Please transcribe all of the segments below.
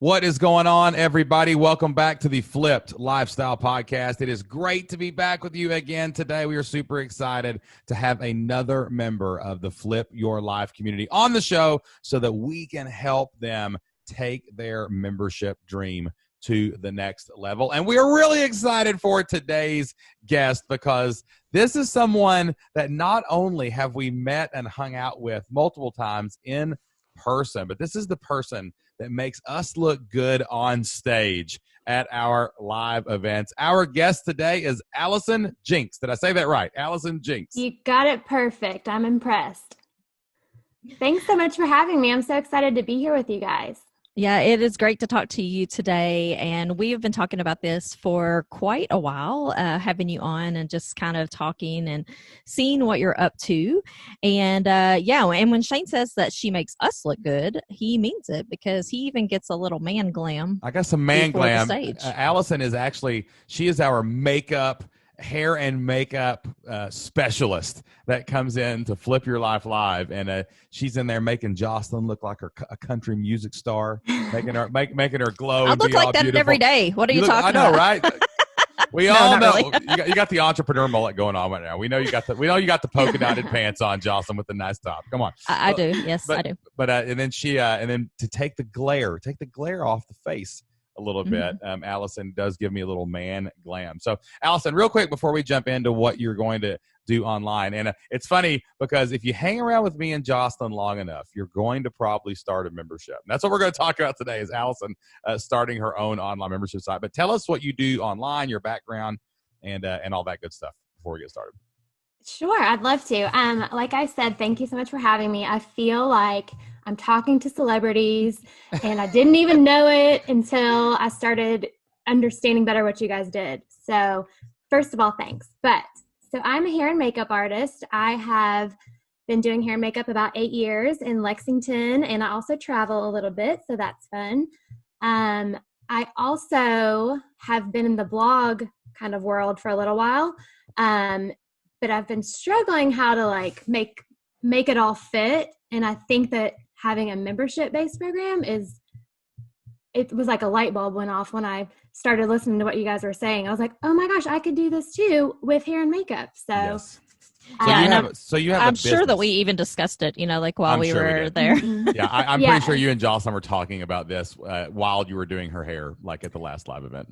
What is going on, everybody? Welcome back to the Flipped Lifestyle Podcast. It is great to be back with you again today. We are super excited to have another member of the Flip Your Life community on the show so that we can help them take their membership dream to the next level. And we are really excited for today's guest because this is someone that not only have we met and hung out with multiple times in person, but this is the person that makes us look good on stage at our live events. Our guest today is Allison Jinks. Did I say that right? Allison Jinks. You got it perfect. I'm impressed. Thanks so much for having me. I'm so excited to be here with you guys. Yeah, it is great to talk to you today. And we have been talking about this for quite a while, having you on and just kind of talking and seeing what you're up to. And and when Shane says that she makes us look good, he means it because he even gets a little man glam. I got some man glam. Allison is she is our hair and makeup specialist that comes in to Flip Your Life Live, and she's in there making Jocelyn look like a country music star, making her glow. I look like that beautiful. Every day. What are you talking about? I know, right? We all know really. you got the entrepreneur mullet going on right now. We know you got the polka dotted pants on, Jocelyn, with the nice top. Come on, I do. Yes, I do. But and then to take the glare off the face a little bit. Allison does give me a little man glam. So Allison, real quick before we jump into what you're going to do online, and it's funny because if you hang around with me and Jocelyn long enough, you're going to probably start a membership. And that's what we're going to talk about today is Allison starting her own online membership site. But tell us what you do online, your background, and all that good stuff before we get started. Sure, I'd love to. Like I said, thank you so much for having me. I feel like I'm talking to celebrities, and I didn't even know it until I started understanding better what you guys did. So first of all, thanks. So I'm a hair and makeup artist. I have been doing hair and makeup about 8 years in Lexington, and I also travel a little bit, so that's fun. I also have been in the blog kind of world for a little while, but I've been struggling how to make it all fit, and I think that having a membership-based program it was like a light bulb went off when I started listening to what you guys were saying. I was like, oh my gosh, I could do this too with hair and makeup. So, yes. I'm sure that we even discussed it, while we were there. Yeah, I'm pretty sure you and Jocelyn were talking about this while you were doing her hair, like at the last live event.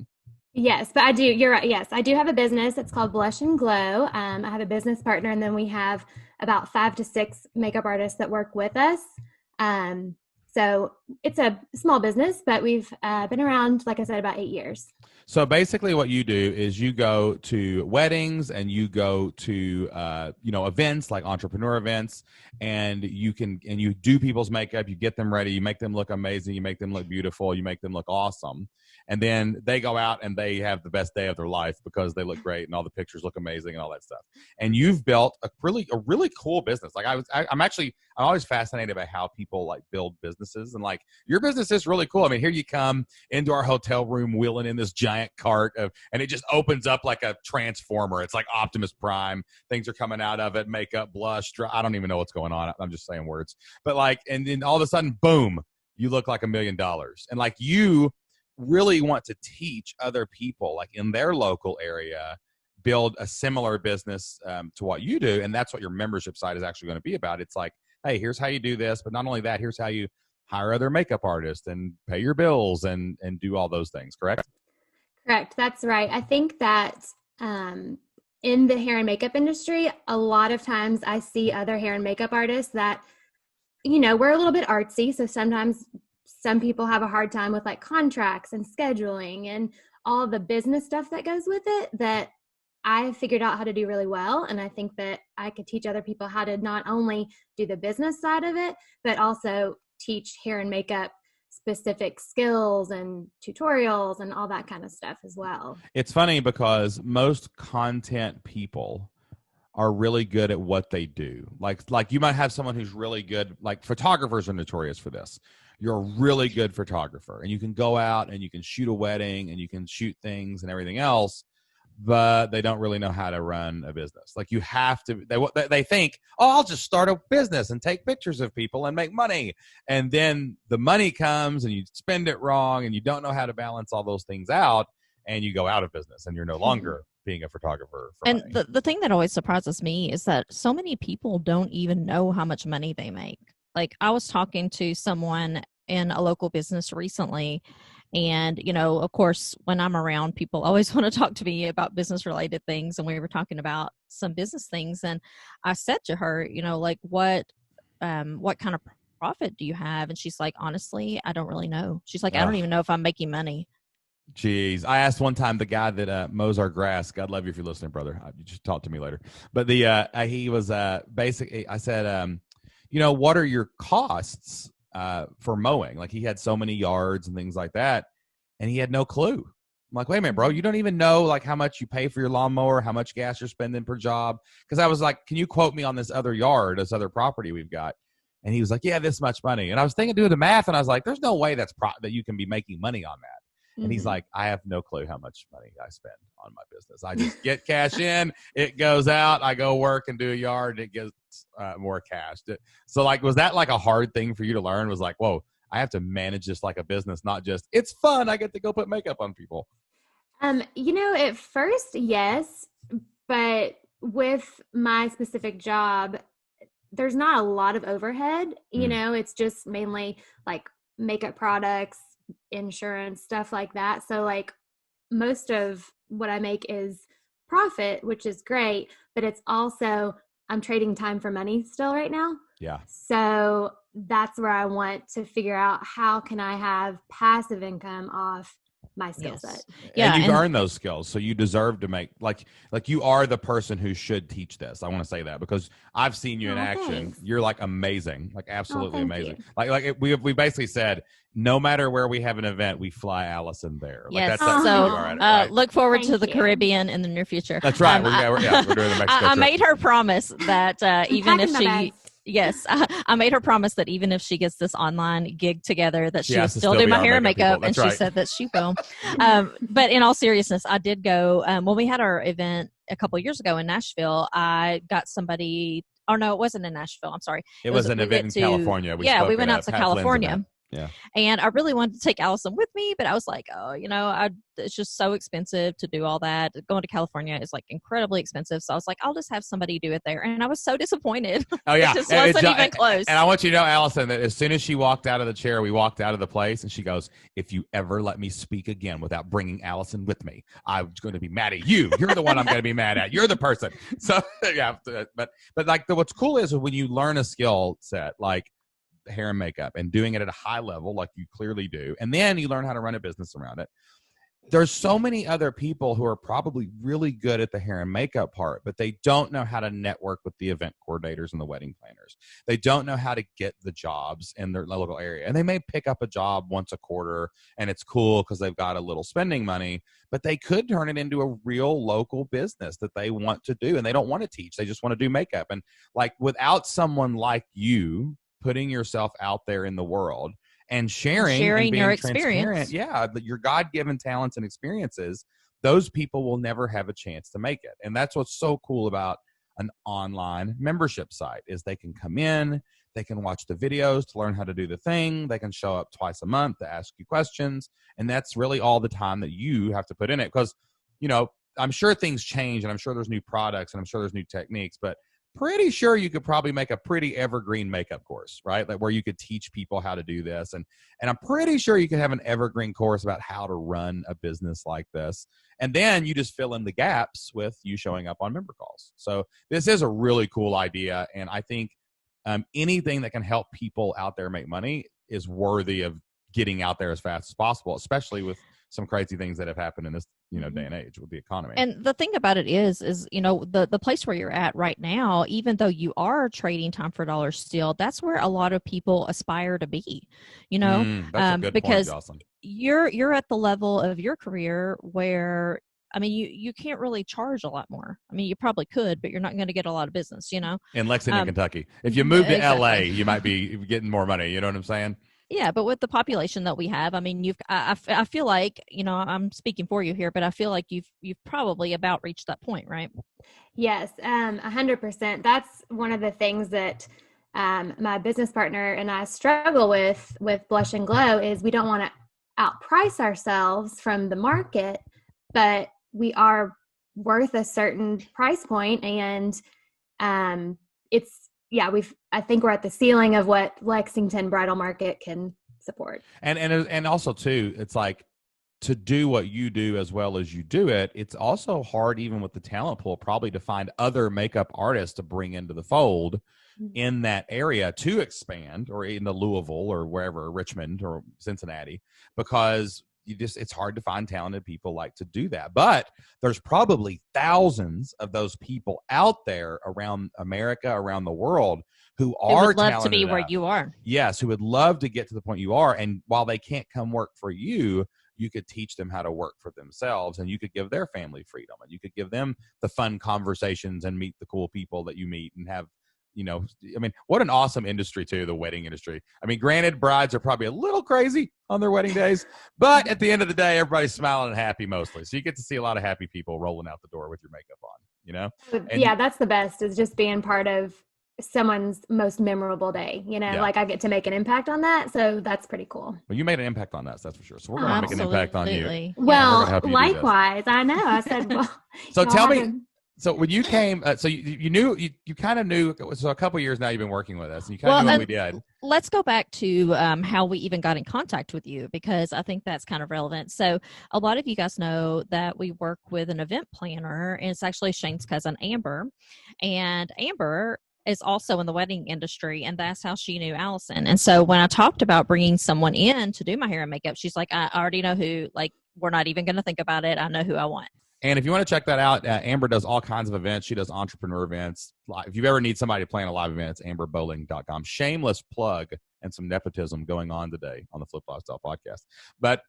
Yes, but I do. You're right. Yes, I do have a business. It's called Blush and Glow. I have a business partner, and then we have about 5 to 6 makeup artists that work with us. So it's a small business, but we've been around, like I said, about 8 years. So basically what you do is you go to weddings and you go to, events like entrepreneur events, and you do people's makeup, you get them ready, you make them look amazing, you make them look beautiful, you make them look awesome. And then they go out and they have the best day of their life because they look great and all the pictures look amazing and all that stuff. And you've built a really cool business. Like I'm always fascinated by how people build businesses, and your business is really cool. I mean, here you come into our hotel room wheeling in this giant cart and it just opens up like a transformer. It's like Optimus Prime. Things are coming out of it, makeup, blush, I don't even know what's going on. I'm just saying words. But and then all of a sudden, boom, you look like $1 million. And you really want to teach other people in their local area build a similar business to what you do, and that's what your membership site is actually going to be about. It's hey, here's how you do this, but not only that, here's how you hire other makeup artists and pay your bills and do all those things. Correct? Correct. That's right. I think that in the hair and makeup industry, a lot of times I see other hair and makeup artists that we're a little bit artsy, so sometimes some people have a hard time with contracts and scheduling and all the business stuff that goes with it that I figured out how to do really well. And I think that I could teach other people how to not only do the business side of it, but also teach hair and makeup specific skills and tutorials and all that kind of stuff as well. It's funny because most content people are really good at what they do. Like you might have someone who's really good, photographers are notorious for this. You're a really good photographer and you can go out and you can shoot a wedding and you can shoot things and everything else. but they don't really know how to run a business. Like you have to, they think, oh, I'll just start a business and take pictures of people and make money. And then the money comes and you spend it wrong and you don't know how to balance all those things out and you go out of business and you're no longer being a photographer for And money. the thing that always surprises me is that so many people don't even know how much money they make. Like I was talking to someone in a local business recently, and, you know, of course, when I'm around, people always want to talk to me about business related things. And we were talking about some business things. And I said to her, you know, like, what kind of profit do you have? And she's like, honestly, I don't really know. She's like, I don't even know if I'm making money. Jeez. I asked one time the guy that mows our grass, God love you if you're listening, brother. You just talk to me later. But he was basically, I said, you know, what are your costs for mowing? Like he had so many yards and things like that. And he had no clue. I'm like, wait a minute, bro, you don't even know like how much you pay for your lawnmower, how much gas you're spending per job. Cause I was like, can you quote me on this other yard, this other property we've got? And he was like, yeah, this much money. And I was thinking, doing the math, and I was like, there's no way that you can be making money on that. And he's like, I have no clue how much money I spend on my business. I just get cash in, it goes out, I go work and do a yard, and it gets more cash. So like, was that like a hard thing for you to learn? Was like, whoa, I have to manage this like a business, not just, it's fun, I get to go put makeup on people. You know, at first, yes, but with my specific job, there's not a lot of overhead. You know, it's just mainly like makeup products, insurance, stuff like that. So like most of what I make is profit, which is great, but it's also, I'm trading time for money still right now. Yeah. So that's where I want to figure out how can I have passive income off my skill set. Yeah, and you've earned those skills, so you deserve to make like you are the person who should teach this. I want to say that because I've seen you in action. Thanks. You're like amazing, like absolutely amazing. You. Like we basically said, no matter where we have an event, we fly Allison there. Yes. Like so look forward to the you. Caribbean in the near future. That's right. We're doing the Mexico I trip. made her promise that even if she. Yes, I made her promise that even if she gets this online gig together, that she will still do my hair and makeup, and she said that she will. But in all seriousness, I did go when we had our event a couple of years ago in Nashville. I got somebody. Oh no, it wasn't in Nashville. I'm sorry. It was an event in California. We went out to California. Yeah. And I really wanted to take Allison with me, but I was like, oh, you know, it's just so expensive to do all that. Going to California is like incredibly expensive. So I was like, I'll just have somebody do it there. And I was so disappointed. Oh, yeah. It just wasn't even close. And I want you to know, Allison, that as soon as she walked out of the chair, we walked out of the place and she goes, if you ever let me speak again without bringing Allison with me, I'm going to be mad at you. You're the one I'm going to be mad at. You're the person. So, yeah. But like what's cool is when you learn a skill set, like hair and makeup, and doing it at a high level like you clearly do, and then you learn how to run a business around it. There's so many other people who are probably really good at the hair and makeup part, but they don't know how to network with the event coordinators and the wedding planners. They don't know how to get the jobs in their local area, and they may pick up a job once a quarter and it's cool because they've got a little spending money, but they could turn it into a real local business that they want to do, and they don't want to teach, they just want to do makeup. And like without someone like you putting yourself out there in the world and sharing and being your experience. Yeah, your God-given talents and experiences, those people will never have a chance to make it. And that's what's so cool about an online membership site is they can come in, they can watch the videos to learn how to do the thing, they can show up twice a month to ask you questions, and that's really all the time that you have to put in it. Because, you know, I'm sure things change, and I'm sure there's new products, and I'm sure there's new techniques, but pretty sure you could probably make a pretty evergreen makeup course, right? Like where you could teach people how to do this. And I'm pretty sure you could have an evergreen course about how to run a business like this. And then you just fill in the gaps with you showing up on member calls. So this is a really cool idea. And I think anything that can help people out there make money is worthy of getting out there as fast as possible, especially with some crazy things that have happened in this, you know, day and age with the economy. And the thing about it is, you know, the place where you're at right now, even though you are trading time for dollars still, that's where a lot of people aspire to be, you know, that's a good because point, Allison. You're at the level of your career where, I mean, you can't really charge a lot more. I mean, you probably could, but you're not going to get a lot of business, you know. In Lexington, Kentucky. If you move to exactly. LA, you might be getting more money. You know what I'm saying? Yeah, but with the population that we have, I mean, I feel like, I'm speaking for you here, but I feel like you've probably about reached that point, right? Yes, 100%. That's one of the things that my business partner and I struggle with Blush and Glow is we don't want to outprice ourselves from the market, but we are worth a certain price point, and I think we're at the ceiling of what Lexington bridal market can support. And also too, it's like, to do what you do as well as you do it, it's also hard, even with the talent pool, probably to find other makeup artists to bring into the fold in that area to expand, or in the Louisville or wherever, Richmond or Cincinnati, because it's hard to find talented people like to do that. But there's probably thousands of those people out there around America, around the world, who are would love talented to be where enough. you are. Yes, who would love to get to the point you are. And while they can't come work for you, you could teach them how to work for themselves, and you could give their family freedom, and you could give them the fun conversations and meet the cool people that you meet and have, I mean, what an awesome industry too, the wedding industry. I mean, granted, brides are probably a little crazy on their wedding days, but at the end of the day, everybody's smiling and happy mostly. So you get to see a lot of happy people rolling out the door with your makeup on, And yeah, that's the best, is just being part of someone's most memorable day, like I get to make an impact on that. So that's pretty cool. Well, you made an impact on us, that's for sure. So we're going to make an impact on you. Well, likewise, I know. I said, well, so tell me, so when you came, so you knew, you kind of knew, so a couple of years now you've been working with us, and you kind of knew what we did. Let's go back to how we even got in contact with you, because I think that's kind of relevant. So a lot of you guys know that we work with an event planner, and it's actually Shane's cousin, Amber. And Amber is also in the wedding industry, and that's how she knew Allison. And so when I talked about bringing someone in to do my hair and makeup, she's like, I already know who, like, we're not even going to think about it. I know who I want. And if you want to check that out, Amber does all kinds of events. She does entrepreneur events. If you ever need somebody to plan a live event, it's amberbowling.com. Shameless plug and some nepotism going on today on the Flip Lifestyle podcast. But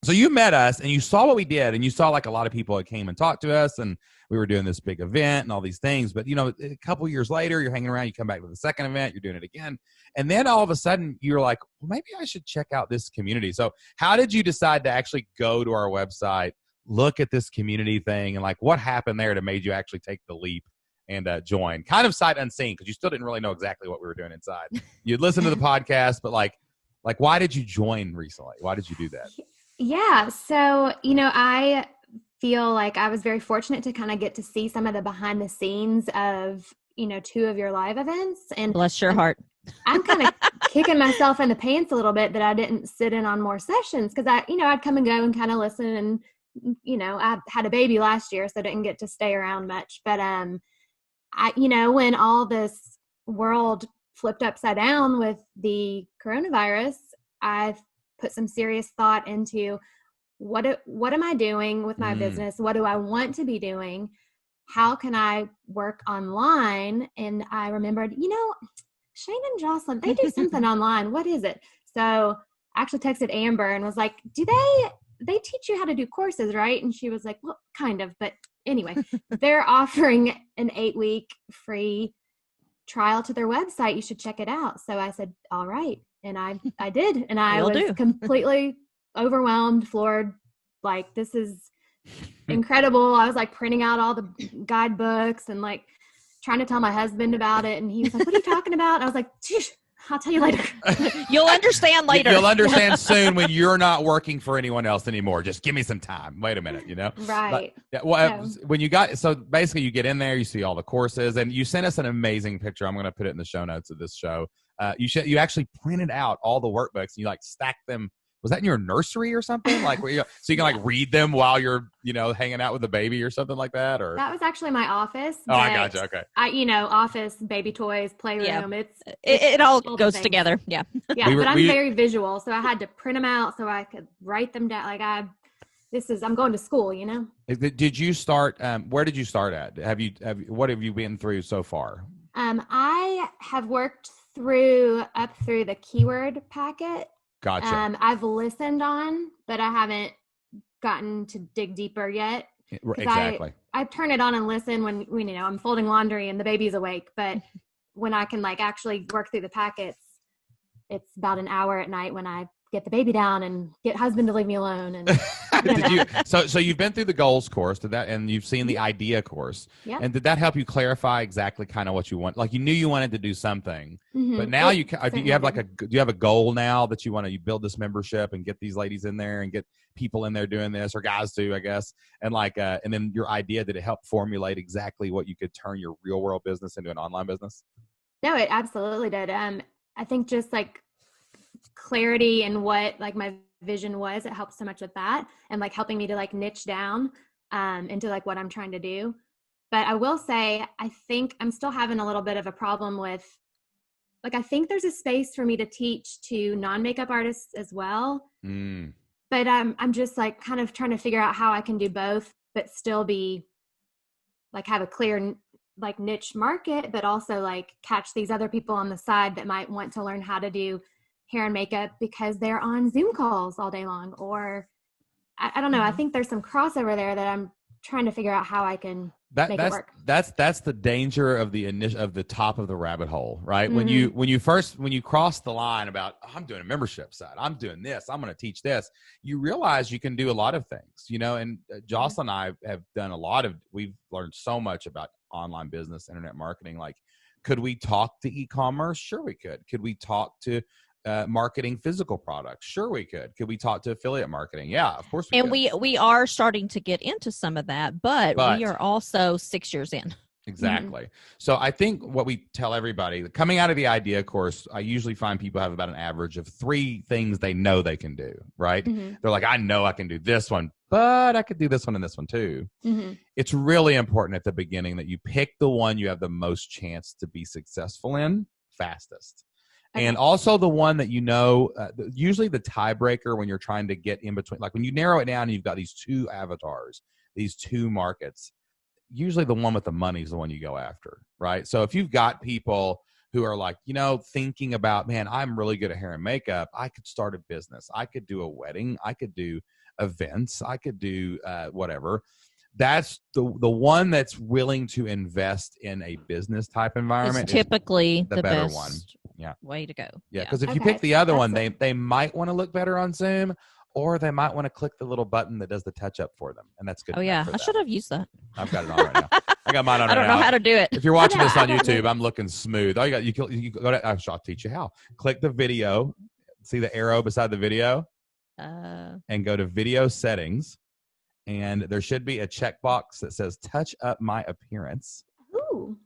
so you met us and you saw what we did, and you saw like a lot of people that came and talked to us, and we were doing this big event and all these things. But, a couple years later, you're hanging around, you come back to the second event, you're doing it again. And then all of a sudden you're like, well, maybe I should check out this community. So how did you decide to actually go to our website, look at this community thing, and like what happened there that made you actually take the leap and join? Kind of sight unseen, because you still didn't really know exactly what we were doing inside. You'd listen to the podcast, but like why did you join recently? Why did you do that? Yeah. So, I feel like I was very fortunate to kind of get to see some of the behind the scenes of, 2 of your live events. And bless your heart. I'm kind of kicking myself in the pants a little bit that I didn't sit in on more sessions, because I'd come and go and kind of listen, and, I had a baby last year, so I didn't get to stay around much. But, when all this world flipped upside down with the coronavirus, I've put some serious thought into what am I doing with my business? What do I want to be doing? How can I work online? And I remembered, Shane and Jocelyn, they do something online. What is it? So I actually texted Amber and was like, do they teach you how to do courses, right? And she was like, well, kind of, but anyway, they're offering an 8-week free trial to their website. You should check it out. So I said, all right. And I did. And I was completely overwhelmed, floored. Like, this is incredible. I was like printing out all the guidebooks and like trying to tell my husband about it. And he was like, what are you talking about? And I was like, I'll tell you later. You'll understand later. You'll understand soon when you're not working for anyone else anymore. Just give me some time. Wait a minute, Right. When you got, so basically you get in there, you see all the courses, and you sent us an amazing picture. I'm going to put it in the show notes of this show. You actually printed out all the workbooks and you like stacked them. Was that in your nursery or something? Like, so you can like read them while you're, hanging out with the baby or something like that? Or that was actually my office. Oh, I gotcha. Okay. Office, baby toys, playroom. Yeah. It all goes together. Yeah. Yeah. But I'm very visual. So I had to print them out so I could write them down. Like I'm going to school, Did you start, where did you start at? What have you been through so far? I have worked up through the keyword packet. Gotcha. I've listened on, but I haven't gotten to dig deeper yet. Exactly. I turn it on and listen when I'm folding laundry and the baby's awake, but when I can like actually work through the packets, it's about an hour at night when I get the baby down and get husband to leave me alone. And so you've been through the goals course, and you've seen the idea course. Yeah. And did that help you clarify exactly kind of what you want? Like you knew you wanted to do something, but now do you have do you have a goal now that you build this membership and get these ladies in there and get people in there doing this, or guys too, I guess. And and then your idea, did it help formulate exactly what you could turn your real world business into an online business? No, it absolutely did. I think just like clarity and what like my vision was, it helped so much with that, and like helping me to like niche down into like what I'm trying to do. But I will say, I think I'm still having a little bit of a problem with, like, I think there's a space for me to teach to non-makeup artists as well. But I'm just like kind of trying to figure out how I can do both, but still be like have a clear like niche market, but also like catch these other people on the side that might want to learn how to do hair and makeup because they're on Zoom calls all day long. Or I don't know. I think there's some crossover there that I'm trying to figure out how I can make it work. That's the danger of the top of the rabbit hole, right? When you cross the line about, oh, I'm doing a membership site, I'm doing this, I'm going to teach this, you realize you can do a lot of things, and Jocelyn and I have done we've learned so much about online business, internet marketing. Like, could we talk to e-commerce? Sure we could. Could we talk to marketing physical products? Sure we could. Could we talk to affiliate marketing? Yeah, of course we could. And we are starting to get into some of that, but we are also 6 years in. Exactly. So I think what we tell everybody coming out of the idea course, I usually find people have about an average of 3 things they know they can do, right? They're like, I know I can do this one, but I could do this one and this one too. It's really important at the beginning that you pick the one you have the most chance to be successful in fastest. Okay. And also the one that usually the tiebreaker when you're trying to get in between, like when you narrow it down and you've got these 2 avatars, these 2 markets, usually the one with the money is the one you go after, right? So if you've got people who are like, thinking about, man, I'm really good at hair and makeup, I could start a business, I could do a wedding, I could do events, I could do whatever. That's the one that's willing to invest in a business type environment. It's typically the better best one. Yeah. way to go. Yeah, because if you pick the other one, they might want to look better on Zoom, or they might want to click the little button that does the touch up for them, and that's good. Oh yeah, I should have used that. I've got it on right now. I got mine on. I don't know how to do it. If you're watching this on YouTube, I'm looking smooth. All you go to. I'll teach you how. Click the video. See the arrow beside the video, and go to video settings. And there should be a checkbox that says touch up my appearance. Ooh.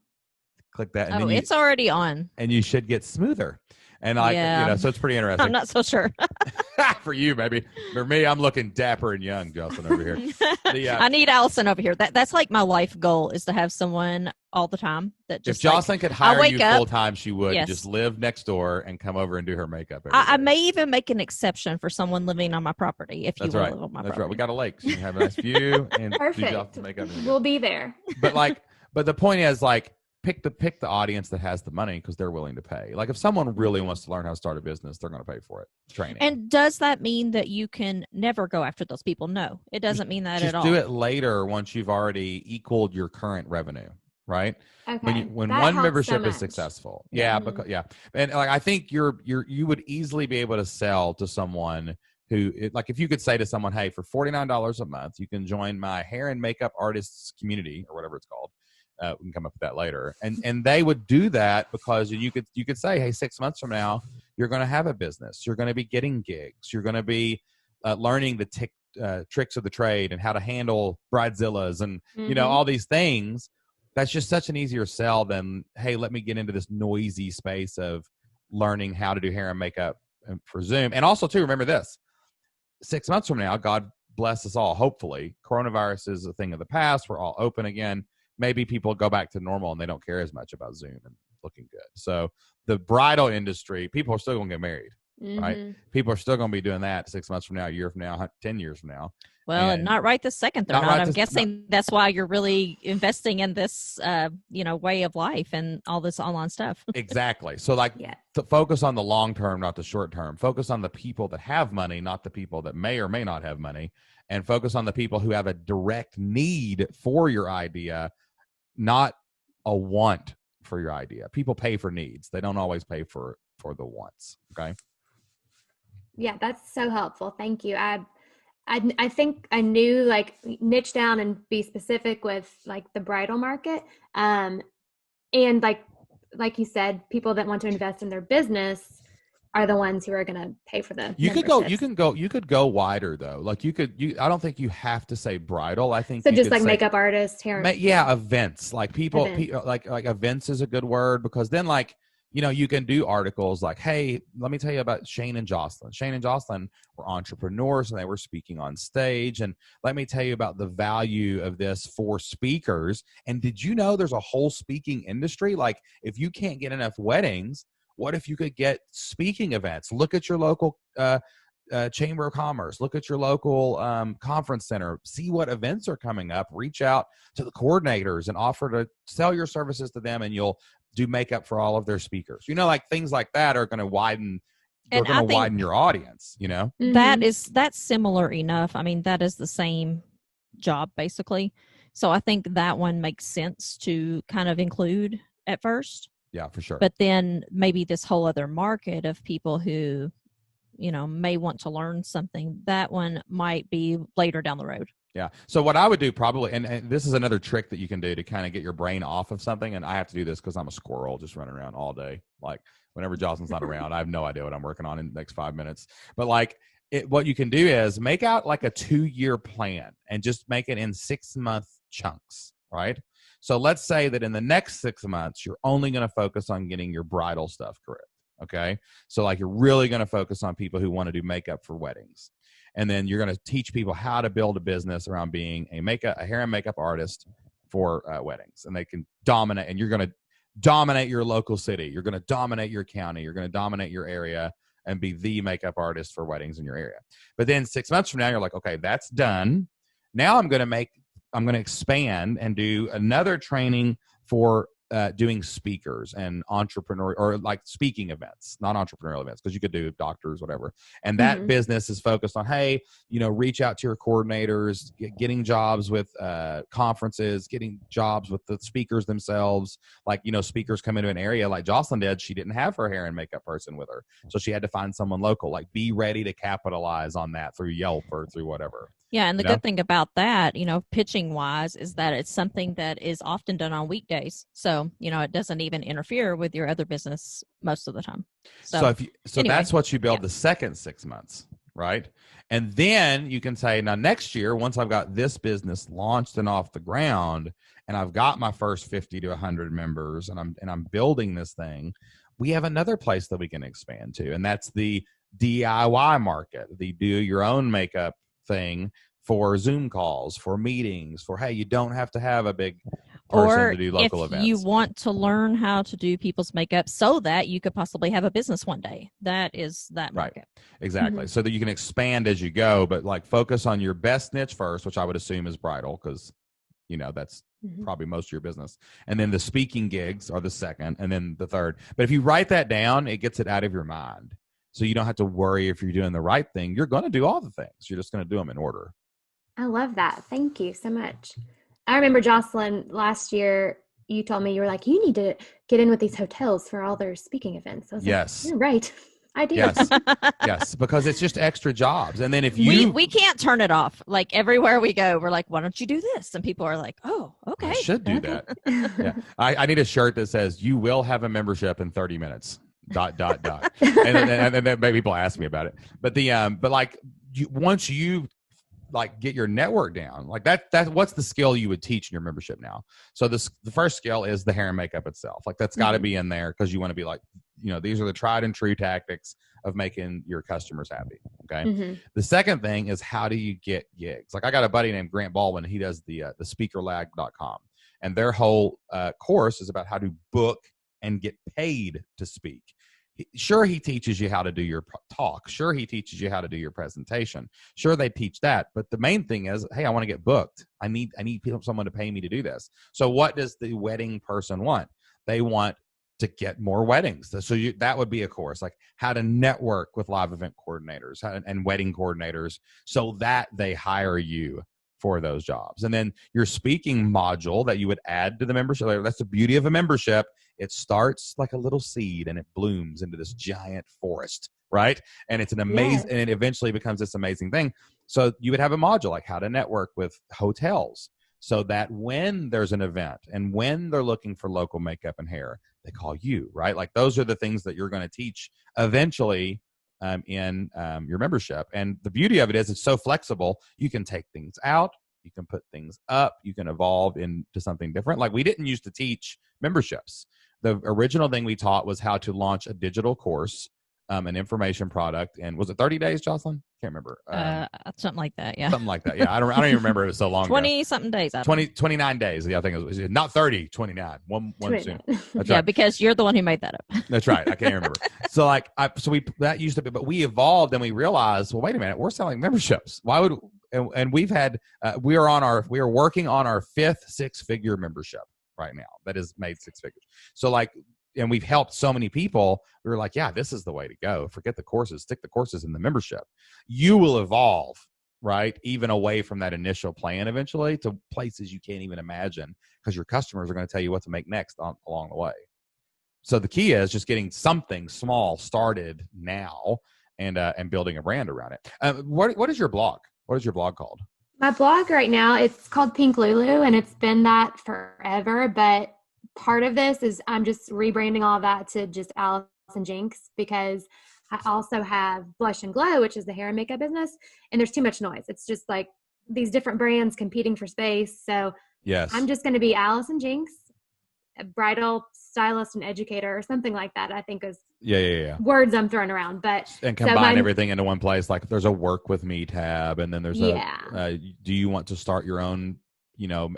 Click that. And it's already on. And you should get smoother. And so it's pretty interesting. I'm not so sure. For you, maybe. For me, I'm looking dapper and young, Jocelyn, over here. I need Allison over here. That's like my life goal, is to have someone all the time that just. If Jocelyn could hire you full time, she would. Yes. Just live next door and come over and do her makeup. I may even make an exception for someone living on my property if you want to live on my property. That's right. We got a lake, so you can have a nice view and perfect. do makeup. We'll be there. But the point is, like, pick the audience that has the money, because they're willing to pay. Like, if someone really wants to learn how to start a business, they're going to pay for it. Training. And does that mean that you can never go after those people? No, it doesn't mean that at all. Just do it later once you've already equaled your current revenue, right? Okay. When one membership is successful. Yeah, and like, I think you would easily be able to sell to someone who, like, if you could say to someone, hey, for $49 a month, you can join my hair and makeup artists community, or whatever it's called. We can come up with that later. And they would do that because you could say, hey, 6 months from now, you're going to have a business. You're going to be getting gigs. You're going to be learning the tricks of the trade and how to handle bridezillas and, all these things. That's just such an easier sell than, hey, let me get into this noisy space of learning how to do hair and makeup for Zoom. And also, too, remember this. 6 months from now, God bless us all, hopefully, coronavirus is a thing of the past. We're all open again. Maybe people go back to normal and they don't care as much about Zoom and looking good. So the bridal industry, people are still going to get married, right? People are still going to be doing that 6 months from now, a year from now, 10 years from now. Well, and not right this second. They're not. I'm guessing that's why you're really investing in this, way of life and all this online stuff. Exactly. So, to focus on the long term, not the short term. Focus on the people that have money, not the people that may or may not have money. And focus on the people who have a direct need for your idea, not a want for your idea. People pay for needs. They don't always pay for for the wants. Okay. Yeah, that's so helpful. Thank you. I think I knew like niche down and be specific with like the bridal market. And like you said, people that want to invest in their business are the ones who are going to pay for the You memberships. could go wider though. Like I don't think you have to say bridal. I think So you just could like say makeup artists, hair. yeah, events. Like Events. like events is a good word, because then like, you can do articles like, hey, let me tell you about Shane and Jocelyn. Shane and Jocelyn were entrepreneurs and they were speaking on stage. And let me tell you about the value of this for speakers. And did you know there's a whole speaking industry? Like if you can't get enough weddings, what if you could get speaking events? Look at your local Chamber of Commerce. Look at your local conference center. See what events are coming up. Reach out to the coordinators and offer to sell your services to them, and you'll do makeup for all of their speakers. Like things like that are going to widen. They're going to widen your audience. That's similar enough. I mean, that is the same job basically. So I think that one makes sense to kind of include at first. Yeah, for sure. But then maybe this whole other market of people who, may want to learn something, that one might be later down the road. Yeah. So what I would do probably, and this is another trick that you can do to kind of get your brain off of something. And I have to do this because I'm a squirrel just running around all day. Like whenever Jocelyn's not around, I have no idea what I'm working on in the next 5 minutes. But like what you can do is make out like a 2-year plan and just make it in 6-month chunks, right? So let's say that in the next 6 months, you're only going to focus on getting your bridal stuff correct. Okay. So like you're really going to focus on people who want to do makeup for weddings. And then you're going to teach people how to build a business around being a hair and makeup artist for weddings. And they can dominate, and you're going to dominate your local city. You're going to dominate your county. You're going to dominate your area and be the makeup artist for weddings in your area. But then 6 months from now, you're like, okay, that's done. Now I'm going to expand and do another training for doing speakers and entrepreneur or like speaking events, not entrepreneurial events, because you could do doctors, whatever. And that business is focused on, hey, reach out to your coordinators, getting jobs with conferences, getting jobs with the speakers themselves. Like, speakers come into an area like Jocelyn did. She didn't have her hair and makeup person with her. So she had to find someone local. Like be ready to capitalize on that through Yelp or through whatever. Yeah, and the good thing about that, pitching wise, is that it's something that is often done on weekdays. So, it doesn't even interfere with your other business most of the time. So anyway, that's what you build the second 6 months, right? And then you can say, now next year, once I've got this business launched and off the ground, and I've got my first 50 to 100 members, and I'm building this thing, we have another place that we can expand to, and that's the DIY market, the do your own makeup thing for Zoom calls, for meetings, for, hey, you don't have to have a big person to do local events. You want to learn how to do people's makeup so that you could possibly have a business one day. That is that market. Right. Exactly. So that you can expand as you go, but like focus on your best niche first, which I would assume is bridal, because that's probably most of your business. And then the speaking gigs are the second, and then the third. But if you write that down, it gets it out of your mind. So you don't have to worry if you're doing the right thing. You're going to do all the things. You're just going to do them in order. I love that. Thank you so much. I remember, Jocelyn, last year you told me, you were like, you need to get in with these hotels for all their speaking events. I was yes. like, you're right. I do. Yes. Yes. Because it's just extra jobs. And then if you... We can't turn it off. Like everywhere we go, we're like, why don't you do this? And people are like, oh, okay. I should do that. Yeah. I need a shirt that says, you will have a membership in 30 minutes. ... and then maybe people ask me about it. But but like once you like get your network down, like that's what's the skill you would teach in your membership now. So the first skill is the hair and makeup itself. Like that's got to be in there, because you want to be like, these are the tried and true tactics of making your customers happy. Okay. The second thing is, how do you get gigs? Like I got a buddy named Grant Baldwin. He does the speakerlag.com, and their whole course is about how to book and get paid to speak. Sure, he teaches you how to do your talk. Sure, he teaches you how to do your presentation. Sure, they teach that. But the main thing is, hey, I want to get booked. I need someone to pay me to do this. So what does the wedding person want? They want to get more weddings. So that would be a course, like how to network with live event coordinators and wedding coordinators so that they hire you for those jobs. And then your speaking module that you would add to the membership, that's the beauty of a membership, it starts like a little seed and it blooms into this giant forest, right? And it's an amazing, and it eventually becomes this amazing thing. So you would have a module like how to network with hotels, so that when there's an event and when they're looking for local makeup and hair, they call you, right? Like those are the things that you're going to teach eventually in your membership. And the beauty of it is it's so flexible. You can take things out, you can put things up, you can evolve into something different. Like we didn't used to teach memberships. The original thing we taught was how to launch a digital course, an information product. And was it 30 days, Jocelyn? Can't remember. Something like that. Yeah. Something like that. Yeah. I don't even remember. It was so long 20 something days. 29 days. Yeah, I think it was not 30, 29. One soon. That's yeah, right. because you're the one who made that up. That's right. I can't remember. So like, that used to be, but we evolved and we realized, well, wait a minute, we're selling memberships. Why would, and we've had, we are working on our 5th 6-figure membership right now that has made 6 figures. So like, and we've helped so many people. We were like, yeah, this is the way to go. Forget the courses, stick the courses in the membership. You will evolve, right? Even away from that initial plan eventually to places you can't even imagine, because your customers are going to tell you what to make next along the way. So the key is just getting something small started now and building a brand around it. What is your blog? What is your blog called? My blog right now, it's called Pink Lulu, and it's been that forever, but part of this is I'm just rebranding all of that to just Allison Jinx, because I also have Blush and Glow, which is the hair and makeup business, and there's too much noise. It's just like these different brands competing for space. So yes, I'm just going to be Allison Jinx, a bridal stylist and educator, or something like that. I think is words I'm throwing around, but and combine everything into one place. Like there's a work with me tab, and then there's do you want to start your own,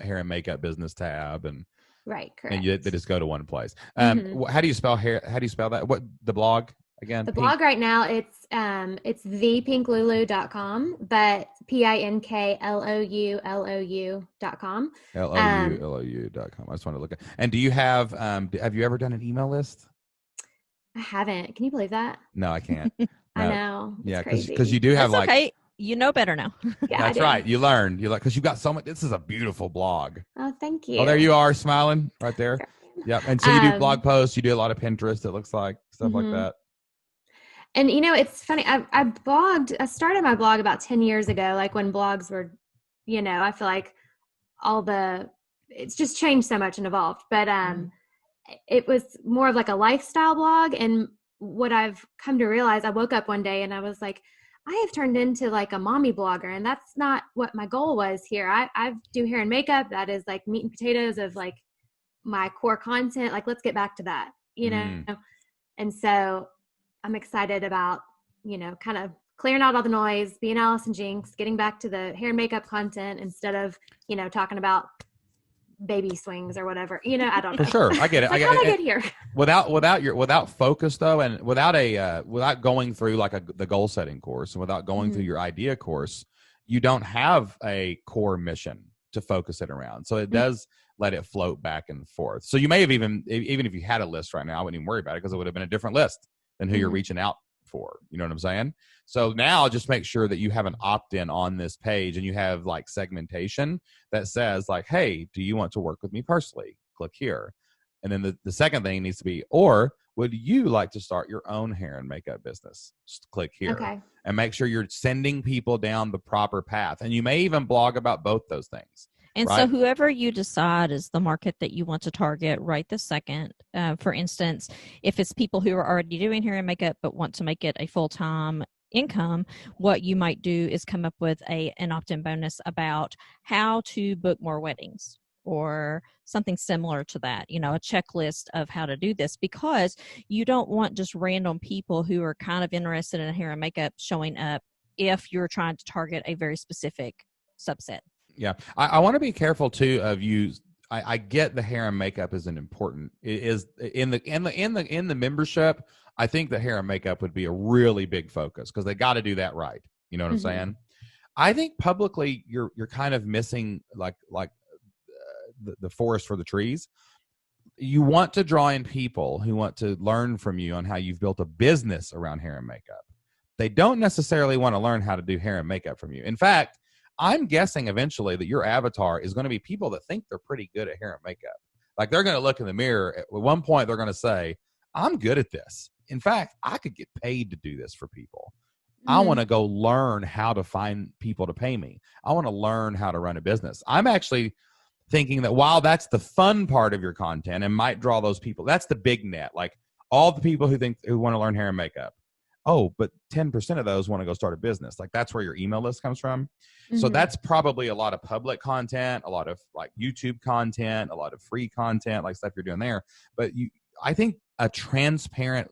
hair and makeup business tab, and right, correct. And they just go to one place. How do you spell hair? How do you spell that? What the blog again? The blog right now, it's thepinklulu.com, but pinklou.com. LOU.com. I just want to look at. And do you have you ever done an email list? I haven't. Can you believe that? No, I can't. No. I know. It's because you do have That's okay. You know better now. Yeah, that's right. You learn. Because you've got so much. This is a beautiful blog. Oh, thank you. Oh, there you are, smiling right there. Sure. Yep. And so you do blog posts. You do a lot of Pinterest. It looks like stuff like that. And it's funny. I started my blog about 10 years ago, like when blogs were, I feel like it's just changed so much and evolved. But it was more of like a lifestyle blog. And what I've come to realize, I woke up one day and I was like, I have turned into like a mommy blogger, and that's not what my goal was here. I do hair and makeup. That is like meat and potatoes of like my core content. Like, let's get back to that, And so I'm excited about, kind of clearing out all the noise, being Allison Jinx, getting back to the hair and makeup content instead of, talking about baby swings or whatever. I don't know. For sure. I get it. Like, how did I get here? Without focus though, and without going through like the goal setting course, and without going through your idea course, you don't have a core mission to focus it around. So it does let it float back and forth. So you may have even if you had a list right now, I wouldn't even worry about it, because it would have been a different list than who you're reaching out for. You know what I'm saying? So now just make sure that you have an opt-in on this page, and you have like segmentation that says like, hey, do you want to work with me personally? Click here. And then the second thing needs to be, or would you like to start your own hair and makeup business? Just click here. Okay. And make sure you're sending people down the proper path. And you may even blog about both those things. And right? So whoever you decide is the market that you want to target right this second. For instance, if it's people who are already doing hair and makeup but want to make it a full-time income, what you might do is come up with an opt-in bonus about how to book more weddings, or something similar to that, a checklist of how to do this, because you don't want just random people who are kind of interested in hair and makeup showing up if you're trying to target a very specific subset. Yeah. I want to be careful too of you. I get the hair and makeup isn't important. It is in the membership. I think the hair and makeup would be a really big focus, because they got to do that right. You know what I'm saying? I think publicly you're kind of missing like the forest for the trees. You want to draw in people who want to learn from you on how you've built a business around hair and makeup. They don't necessarily want to learn how to do hair and makeup from you. In fact, I'm guessing eventually that your avatar is going to be people that think they're pretty good at hair and makeup. Like they're going to look in the mirror. At one point, they're going to say, I'm good at this. In fact, I could get paid to do this for people. I want to go learn how to find people to pay me. I want to learn how to run a business. I'm actually thinking that while that's the fun part of your content and might draw those people, that's the big net. Like all the people who want to learn hair and makeup. Oh, but 10% of those want to go start a business. Like that's where your email list comes from. So that's probably a lot of public content, a lot of like YouTube content, a lot of free content, like stuff you're doing there. But I think a transparent,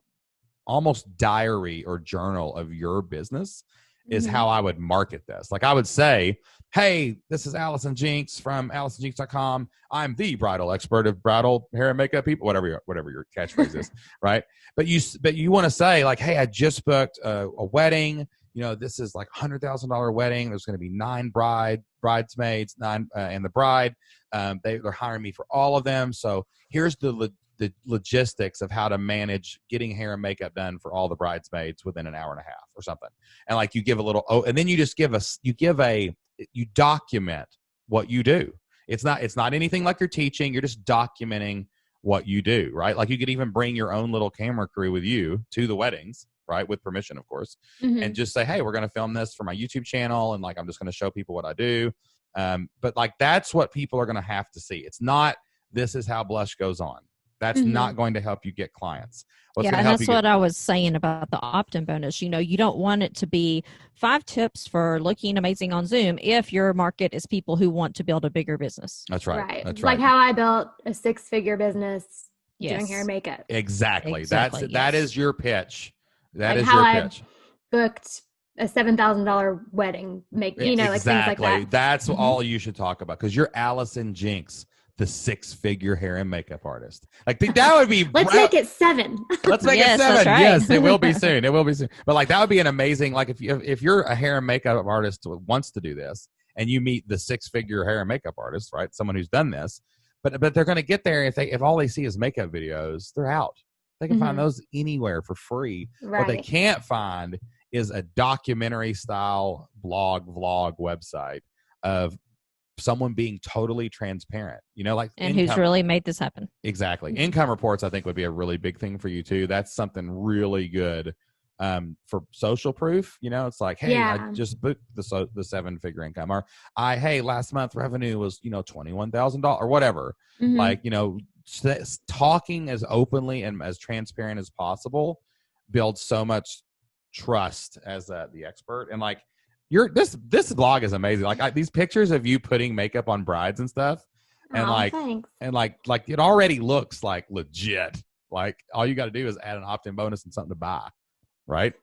almost diary or journal of your business is how I would market this. Like I would say, hey, this is Allison Jinks from AllisonJinks.com. I'm the bridal expert of bridal hair and makeup people, whatever your catchphrase is, right? But you want to say like, hey, I just booked a wedding. You know, this is like $100,000 wedding. There's going to be 9 bridesmaids, 9 and the bride. They're hiring me for all of them. So here's the logistics of how to manage getting hair and makeup done for all the bridesmaids within an hour and a half or something. And like you give a little, and then you just you document what you do. It's not anything like you're teaching. You're just documenting what you do, right? Like you could even bring your own little camera crew with you to the weddings, right? With permission, of course, and just say, hey, we're going to film this for my YouTube channel. And like, I'm just going to show people what I do. But like, that's what people are going to have to see. It's not, this is how blush goes on. That's not going to help you get clients. And that's what I was saying about the opt-in bonus. You know, you don't want it to be 5 tips for looking amazing on Zoom if your market is people who want to build a bigger business. That's right. That's right. Like how I built a 6-figure business doing hair and makeup. Exactly. That is your pitch. That like is how your pitch. I booked a $7,000 wedding, like things like that. That's all you should talk about because you're Allison Jinks, the 6-figure hair and makeup artist. Like that would be. Let's make it 7. Let's make it 7. Right. Yes, it will be soon. It will be soon. But like that would be an amazing. Like if you're a hair and makeup artist who wants to do this, and you meet the 6-figure hair and makeup artist, right? Someone who's done this, but they're going to get there if all they see is makeup videos, they're out. They can find those anywhere for free. Right. What they can't find is a documentary style vlog website of someone being totally transparent, like who's really made this happen. Exactly. Income reports, I think, would be a really big thing for you too. That's something really good for social proof. It's like, hey, I just booked the 7-figure income, or hey, last month revenue was $21,000 or whatever. Like talking as openly and as transparent as possible builds so much trust as the expert. And like this blog is amazing. Like these pictures of you putting makeup on brides and stuff, and thanks. and like it already looks like legit. Like all you got to do is add an opt-in bonus and something to buy, right?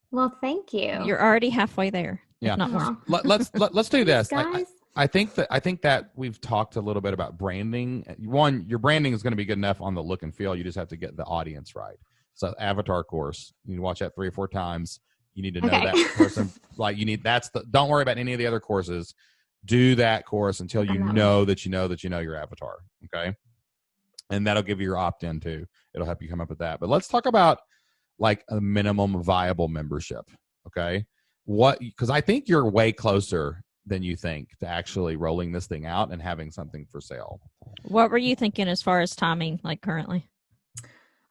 Well, thank you. You're already halfway there. Yeah. Not more. Let's do this, guys. I think that we've talked a little bit about branding. One, your branding is going to be good enough on the look and feel. You just have to get the audience right. So avatar course, you need to watch that 3 or 4 times. You need to know that person. Like don't worry about any of the other courses. Do that course until you know that you know your avatar. Okay. And that'll give you your opt-in too. It'll help you come up with that. But let's talk about like a minimum viable membership. Okay. Because I think you're way closer than you think to actually rolling this thing out and having something for sale. What were you thinking as far as timing, like currently?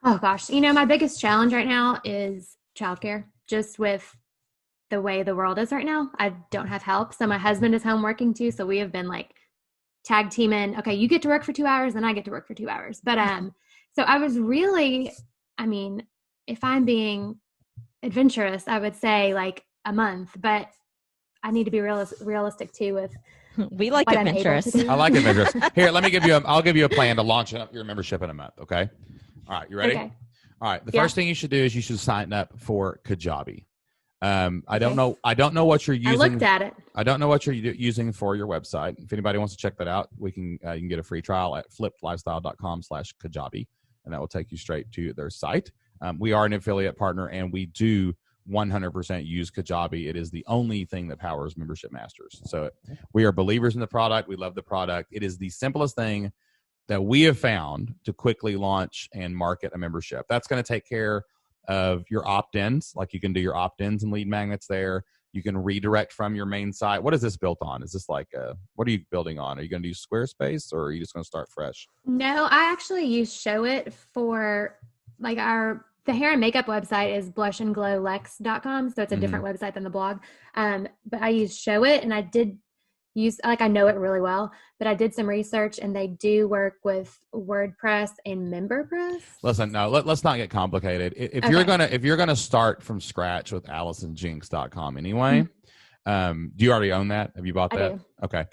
Oh gosh. My biggest challenge right now is childcare. Just with the way the world is right now, I don't have help. So my husband is home working too. So we have been like tag teaming. Okay, you get to work for 2 hours, and I get to work for 2 hours. But so I was really, if I'm being adventurous, I would say like a month. But I need to be realistic too with. We like adventurous. I like adventurous. Here, I'll give you a plan to launch up your membership in a month. Okay. All right. You ready? Okay. All right. The first thing you should do is you should sign up for Kajabi. I don't know what you're using. I looked at it. I don't know what you're using for your website. If anybody wants to check that out, you can get a free trial at flippedlifestyle.com/Kajabi, and that will take you straight to their site. We are an affiliate partner, and we do 100% use Kajabi. It is the only thing that powers Membership Masters. So we are believers in the product. We love the product. It is the simplest thing that we have found to quickly launch and market a membership. That's going to take care of your opt-ins. Like you can do your opt-ins and lead magnets there. You can redirect from your main site. What is this built on? Is this like what are you building on? Are you going to do Squarespace, or are you just going to start fresh? No, I actually use Show It for like the hair and makeup website is blushandglowlex.com. So it's a different website than the blog. But I use Show It, and I did use, like, I know it really well, but I did some research, and they do work with WordPress and MemberPress. Listen, no, let's not get complicated. If you're gonna start from scratch with AllisonJinx.com anyway, do you already own that? Have you bought that? I do. Okay.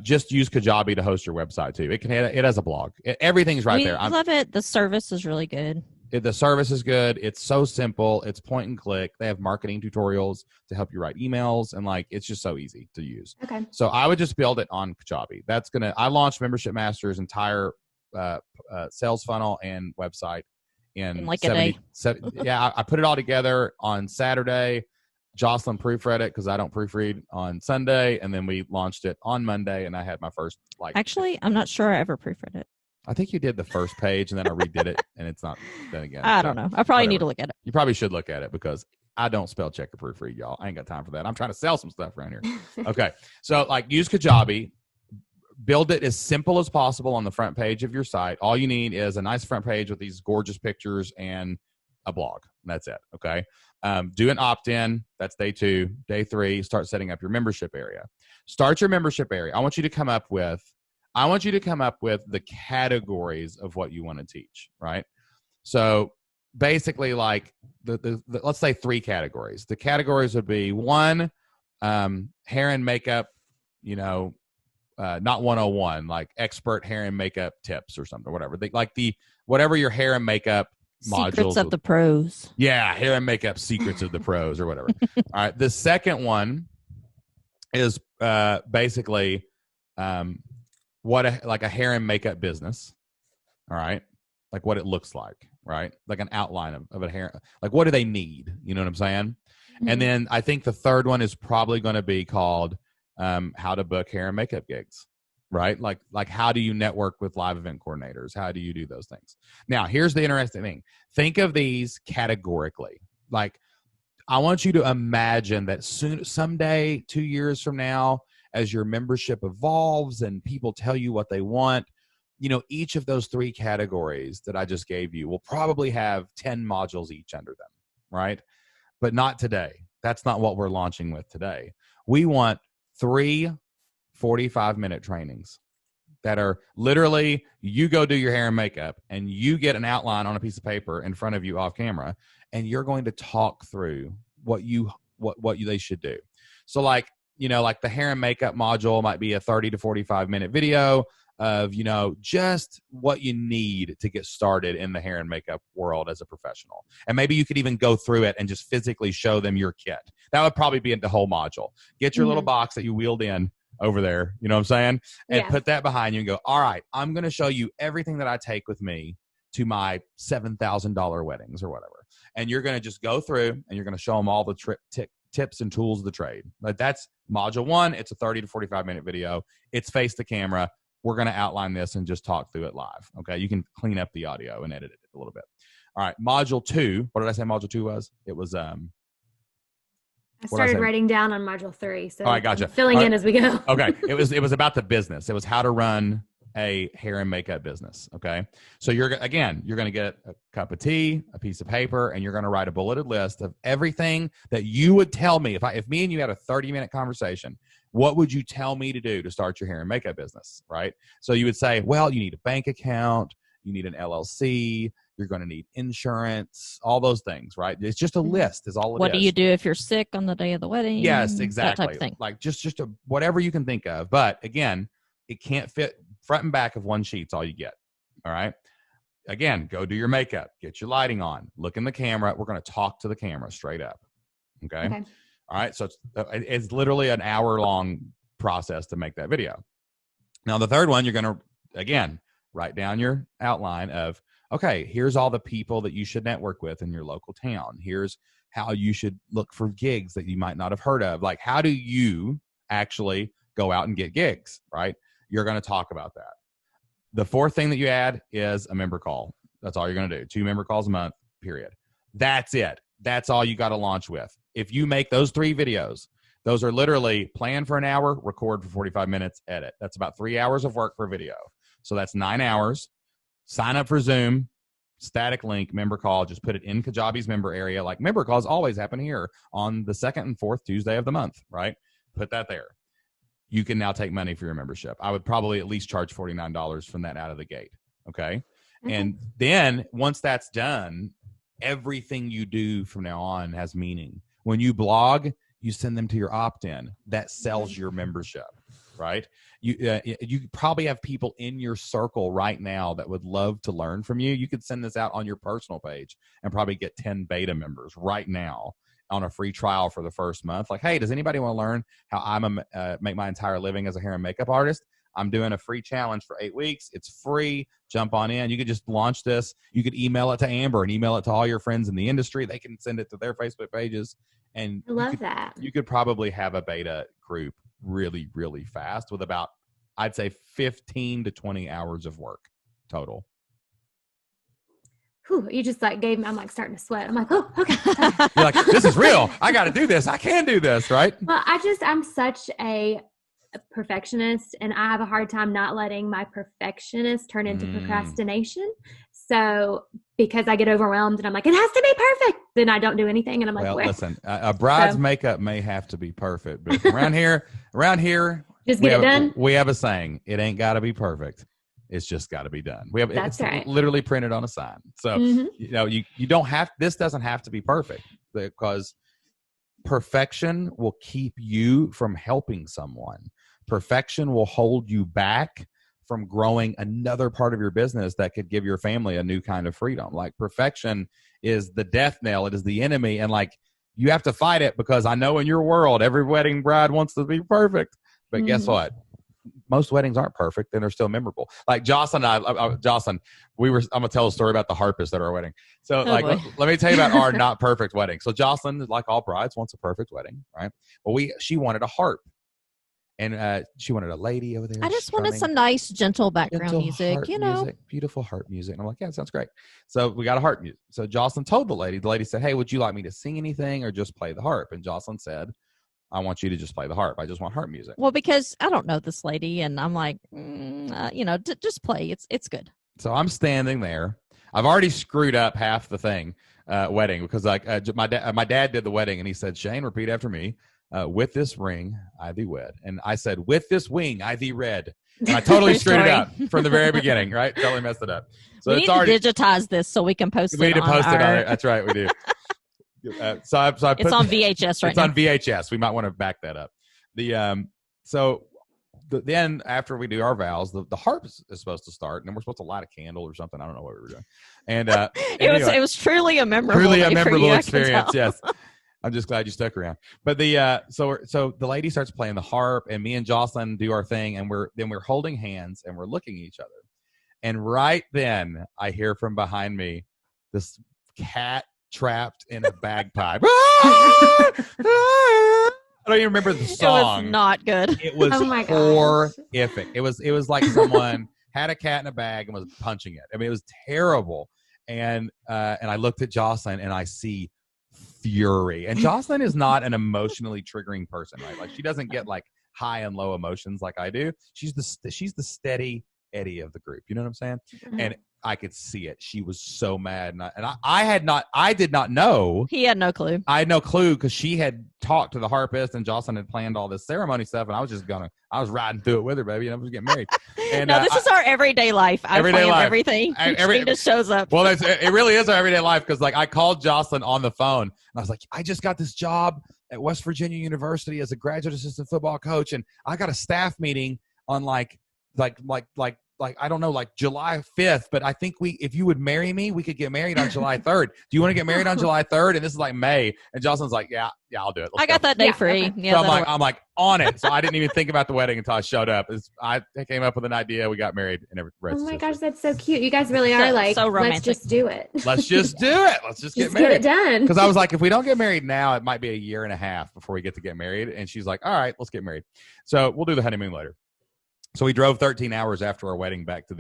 Just use Kajabi to host your website too. It has a blog. Everything's right there. I love it. The service is really good. The service is good. It's so simple. It's point and click. They have marketing tutorials to help you write emails, and like it's just so easy to use. Okay. So I would just build it on Kajabi. I launched Membership Master's entire sales funnel and website in like a day. Yeah, I put it all together on Saturday. Jocelyn proofread it because I don't proofread on Sunday, and then we launched it on Monday, and I had my first Actually, I'm not sure I ever proofread it. I think you did the first page, and then I redid it, and it's not done again. I don't know. I probably need to look at it. You probably should look at it because I don't spell check or proofread, y'all. I ain't got time for that. I'm trying to sell some stuff around here. Okay. So use Kajabi. Build it as simple as possible on the front page of your site. All you need is a nice front page with these gorgeous pictures and a blog. That's it. Okay. Do an opt-in. That's day 2. Day 3, start setting up your membership area. Start your membership area. I want you to come up with the categories of what you want to teach, right? So basically, like the let's say 3 categories. The categories would be 1, hair and makeup, not 101, like expert hair and makeup tips or something, or whatever. Whatever your hair and makeup modules. Secrets of the pros. Yeah, hair and makeup secrets of the pros or whatever. All right. The second one is basically what a hair and makeup business. All right. Like what it looks like, right? Like an outline of a hair. Like what do they need? You know what I'm saying? Mm-hmm. And then I think the third one is probably going to be called how to book hair and makeup gigs, right? Like how do you network with live event coordinators? How do you do those things? Now, here's the interesting thing. Think of these categorically. Like I want you to imagine that someday, 2 years from now, as your membership evolves and people tell you what they want, each of those 3 categories that I just gave you will probably have 10 modules each under them, right? But not today. That's not what we're launching with today. We want 3 45-minute trainings that are literally, you go do your hair and makeup and you get an outline on a piece of paper in front of you off camera, and you're going to talk through what they should do. So like the hair and makeup module might be a 30 to 45-minute video of, just what you need to get started in the hair and makeup world as a professional. And maybe you could even go through it and just physically show them your kit. That would probably be in the whole module. Get your little box that you wheeled in over there, you know what I'm saying? And put that behind you and go, all right, I'm going to show you everything that I take with me to my $7,000 weddings or whatever. And you're going to just go through and you're going to show them all the tips and tools of the trade. Like that's module 1. It's a 30 to 45-minute video. It's face the camera. We're going to outline this and just talk through it live. Okay. You can clean up the audio and edit it a little bit. All right. Module 2. What did I say module 2 was? It was, I started writing down on module 3. So I gotcha. I'm filling in as we go. Okay. It was about the business. It was how to run a hair and makeup business. Okay. So you're going to get a cup of tea, a piece of paper, and you're going to write a bulleted list of everything that you would tell me. If me and you had a 30-minute conversation, what would you tell me to do to start your hair and makeup business? Right. So you would say, well, you need a bank account, you need an LLC, you're going to need insurance, all those things, right? It's just a list is all it is. What do you do if you're sick on the day of the wedding? Yes, exactly. That type of thing. Like just whatever you can think of. But again, it can't fit front and back of one sheet's all you get. All right. Again, go do your makeup, get your lighting on, look in the camera. We're going to talk to the camera straight up. Okay. All right. So it's literally an hour-long process to make that video. Now, the third one, you're going to, again, write down your outline of, okay, here's all the people that you should network with in your local town. Here's how you should look for gigs that you might not have heard of. Like, how do you actually go out and get gigs, right? You're going to talk about that. The fourth thing that you add is a member call. That's all you're going to do. 2 member calls a month, period. That's it. That's all you got to launch with. If you make those 3 videos Those are literally plan for an hour, record for 45 minutes, edit. That's about 3 hours of work per video. So that's 9 hours. Sign up for Zoom, static link, member call. Just put it in Kajabi's member area. Like member calls always happen here on the 2nd and 4th Tuesday of the month, right? Put that there. You can now take money for your membership. I would probably at least charge $49 from that out of the gate. Okay. And then once that's done, everything you do from now on has meaning. When you blog, you send them to your opt-in. That sells your membership, right? You probably have people in your circle right now that would love to learn from you. You could send this out on your personal page and probably get 10 beta members right now on a free trial for the first month. Like, hey, does anybody want to learn how I'm make my entire living as a hair and makeup artist? I'm doing a free challenge for 8 weeks. It's free. Jump on in. You could just launch this. You could email it to Amber and email it to all your friends in the industry. They can send it to their Facebook pages. And I love that. You could probably have a beta group really, really fast with about, I'd say, 15 to 20 hours of work total. Whew, you just like gave me, I'm like starting to sweat. I'm like, oh, okay. You're like, this is real. I got to do this. I can do this, right? Well, I'm such a perfectionist, and I have a hard time not letting my perfectionist turn into procrastination. So because I get overwhelmed and I'm like, it has to be perfect, then I don't do anything. And I'm like, well, where? Listen, a bride's makeup may have to be perfect, but around here, just get it done. We have a saying: it ain't got to be perfect. It's just got to be done. We have That's right. Literally printed on a sign. So you don't have. This doesn't have to be perfect, because perfection will keep you from helping someone. Perfection will hold you back from growing another part of your business that could give your family a new kind of freedom. Like perfection is the death knell. It is the enemy. And like, you have to fight it, because I know in your world, every wedding bride wants to be perfect, but guess what? Most weddings aren't perfect and they're still memorable. Like Jocelyn and I'm going to tell a story about the harpist at our wedding. So let me tell you about our not perfect wedding. So Jocelyn, like all brides, wants a perfect wedding, right? Well, she wanted a harp. And she wanted a lady over there. I just wanted some nice, gentle background music, music, beautiful harp music. And I'm like, yeah, it sounds great. So we got a harp music. So Jocelyn told the lady said, hey, would you like me to sing anything or just play the harp? And Jocelyn said, I want you to just play the harp. I just want harp music. Well, because I don't know this lady, and I'm like, just play. It's good. So I'm standing there. I've already screwed up half the thing, wedding, because like my dad did the wedding, and he said, Shane, repeat after me. With this ring, I thee wed. And I said, with this wing, I thee read. And I totally screwed it up from the very beginning, right? Totally messed it up. So we need to digitize this so we can post it. We need to post it on it. That's right, we do. So I put it's on VHS right it's now. It's on VHS. We might want to back that up. Then after we do our vows, the harp is supposed to start, and then we're supposed to light a candle or something. I don't know what we were doing. And it was truly a memorable experience. Yes. I'm just glad you stuck around. But so the lady starts playing the harp, and me and Jocelyn do our thing, and we're holding hands and we're looking at each other. And right then I hear from behind me this cat trapped in a bagpipe. I don't even remember the song. It was not good. It was horrific. It was like someone had a cat in a bag and was punching it. I mean, it was terrible. And I looked at Jocelyn and I see fury. And Jocelyn is not an emotionally triggering person, right? Like she doesn't get like high and low emotions like I do. She's the steady Eddie of the group. You know what I'm saying? Mm-hmm. And I could see it. She was so mad, and I did not know. He had no clue. I had no clue, because she had talked to the harpist, and Jocelyn had planned all this ceremony stuff, and I was riding through it with her, baby, and I was getting married. And no, this is our everyday life. I plan everything. She just shows up. Well, it really is our everyday life, because like I called Jocelyn on the phone, and I was like, I just got this job at West Virginia University as a graduate assistant football coach, and I got a staff meeting on like I don't know, like July 5th, but I think if you would marry me, we could get married on July 3rd. Do you want to get married on July 3rd? And this is like May. And Jocelyn's like, yeah, I'll do it. I got that day free. Okay. Yeah, so I'm like on it. So I didn't even think about the wedding until I showed up. I came up with an idea. We got married, and everything. Oh my gosh, that's so cute. You guys really are like, so romantic. Let's just do it. Let's just do it. Let's just get married. Get it done. Because I was like, if we don't get married now, it might be a year and a half before we get to get married. And she's like, all right, let's get married. So we'll do the honeymoon later. So we drove 13 hours after our wedding back to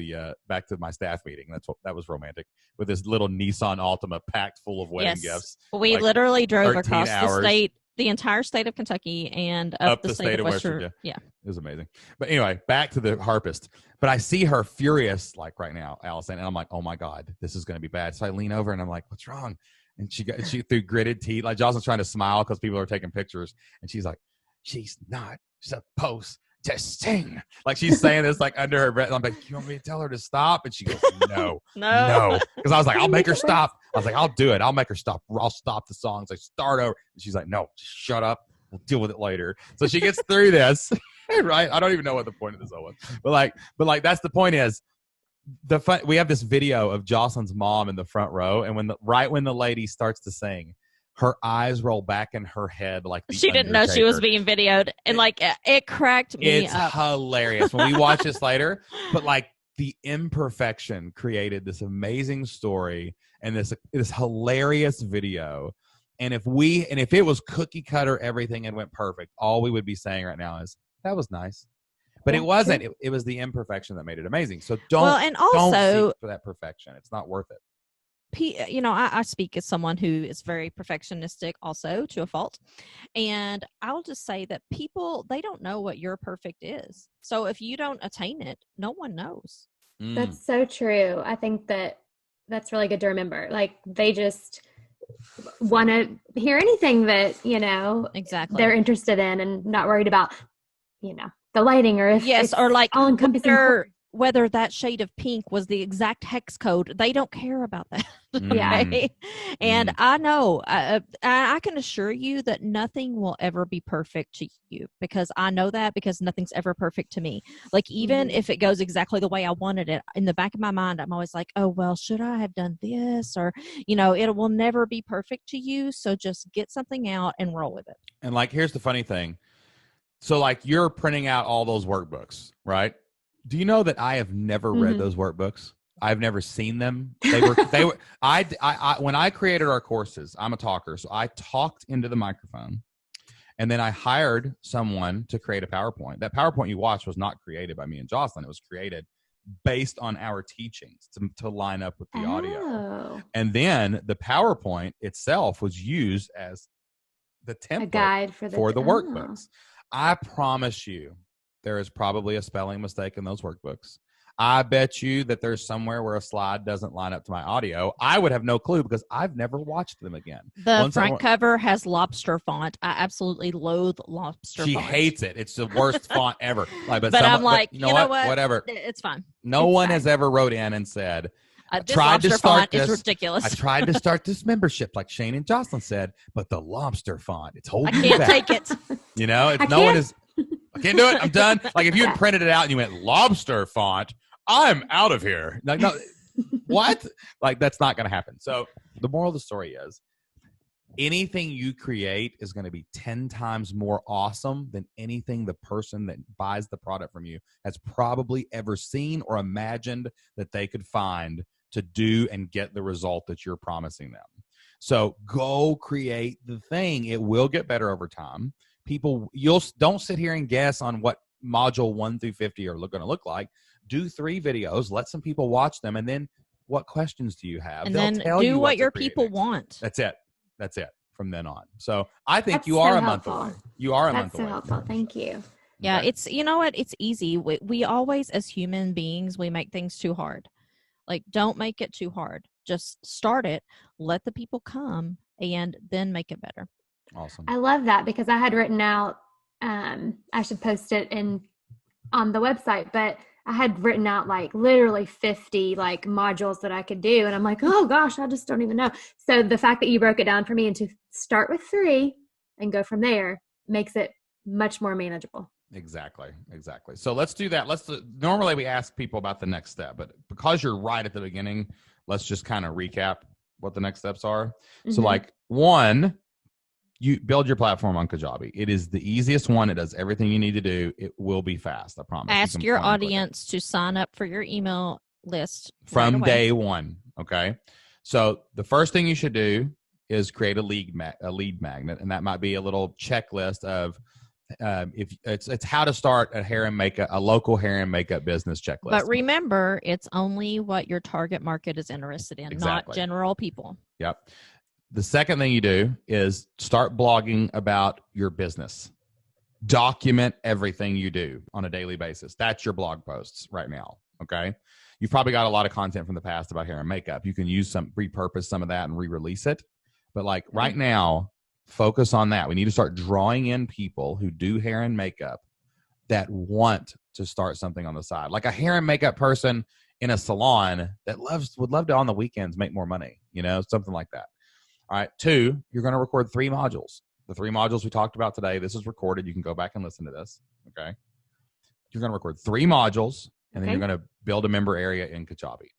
my staff meeting. That was romantic, with this little Nissan Altima packed full of wedding gifts. We literally drove across the state the entire state of Kentucky and up the state of West Virginia. Yeah. It was amazing. But anyway, back to the harpist. But I see her furious like right now, Allison, and I'm like, oh my God, this is going to be bad. So I lean over and I'm like, what's wrong? And she through gritted teeth, like Jocelyn's trying to smile because people are taking pictures. And she's like, she's not supposed to sing. Like she's saying this like under her breath. And I'm like, you want me to tell her to stop? And she goes, no. Because I was like, I'll make her stop. I was like, I'll do it. I'll make her stop. I'll stop the songs. Like start over. And she's like, no, just shut up. We'll deal with it later. So she gets through this, right? I don't even know what the point of this all was. But like that's the point is we have this video of Jocelyn's mom in the front row. And when the lady starts to sing, her eyes roll back in her head like the she didn't know she was being videoed, and like it cracked me up. It's hilarious when we watch this later. But like the imperfection created this amazing story and this hilarious video. And if it was cookie cutter everything and went perfect, all we would be saying right now is that was nice. But it wasn't. It was the imperfection that made it amazing. So don't seek for that perfection. It's not worth it. I speak as someone who is very perfectionistic also to a fault. And I'll just say that people, they don't know what your perfect is. So if you don't attain it, no one knows. That's so true. I think that's really good to remember. Like they just want to hear anything that, exactly they're interested in and not worried about, the lighting or if yes, or like all encompassing. Whether that shade of pink was the exact hex code, they don't care about that. Yeah. And I know, I can assure you that nothing will ever be perfect to you, because I know that, because nothing's ever perfect to me. Like even if it goes exactly the way I wanted it, in the back of my mind, I'm always like, oh, well, should I have done this? Or, it will never be perfect to you. So just get something out and roll with it. And like, here's the funny thing. So like you're printing out all those workbooks, right? Do you know that I have never read those workbooks? I've never seen them. They were when I created our courses, I'm a talker. So I talked into the microphone and then I hired someone to create a PowerPoint. That PowerPoint you watched was not created by me and Jocelyn. It was created based on our teachings to line up with the audio. And then the PowerPoint itself was used as the template, a guide for the workbooks. I promise you, there is probably a spelling mistake in those workbooks. I bet you that there's somewhere where a slide doesn't line up to my audio. I would have no clue because I've never watched them again. The front cover has lobster font. I absolutely loathe lobster font. She hates it. It's the worst font ever. But I'm like, you know what? Whatever. It's fine. No one has ever wrote in and said, this lobster font is ridiculous. I tried to start this membership like Shane and Jocelyn said, but the lobster font, it's holding me back. I can't take it. I can't do it. I'm done. Like if you had printed it out and you went lobster font, I'm out of here. Like, no, what? Like that's not going to happen. So the moral of the story is anything you create is going to be 10 times more awesome than anything the person that buys the product from you has probably ever seen or imagined that they could find to do and get the result that you're promising them. So go create the thing. It will get better over time. Don't sit here and guess on what module 1 through 50 are going to look like. Do 3 videos, let some people watch them, and then what questions do you have? And then do what your people want. That's it from then on. So I think you are a month away. You are a month away. That's so helpful. Thank you. Yeah, it's, what? It's easy. We always, as human beings, we make things too hard. Like, don't make it too hard. Just start it, let the people come, and then make it better. Awesome. I love that because I had written out, I should post it on the website, but I had written out like literally 50 like modules that I could do. And I'm like, oh gosh, I just don't even know. So the fact that you broke it down for me and to start with 3 and go from there makes it much more manageable. Exactly. So let's do that. Normally we ask people about the next step, but because you're right at the beginning, let's just kind of recap what the next steps are. Mm-hmm. So like 1, you build your platform on Kajabi. It is the easiest one. It does everything you need to do. It will be fast. I promise. Ask your audience to sign up for your email list from day 1. Okay. So the first thing you should do is create a lead magnet. And that might be a little checklist of, if it's how to start a local hair and makeup business checklist. But remember, it's only what your target market is interested in, exactly. Not general people. Yep. The second thing you do is start blogging about your business. Document everything you do on a daily basis. That's your blog posts right now. Okay. You've probably got a lot of content from the past about hair and makeup. You can repurpose some of that and re-release it. But like right now, focus on that. We need to start drawing in people who do hair and makeup that want to start something on the side. Like a hair and makeup person in a salon that would love to on the weekends make more money, something like that. All right. 2, you're going to record 3 modules. The 3 modules we talked about today, this is recorded. You can go back and listen to this. Okay. You're going to record 3 modules, and then you're going to build a member area in Kajabi.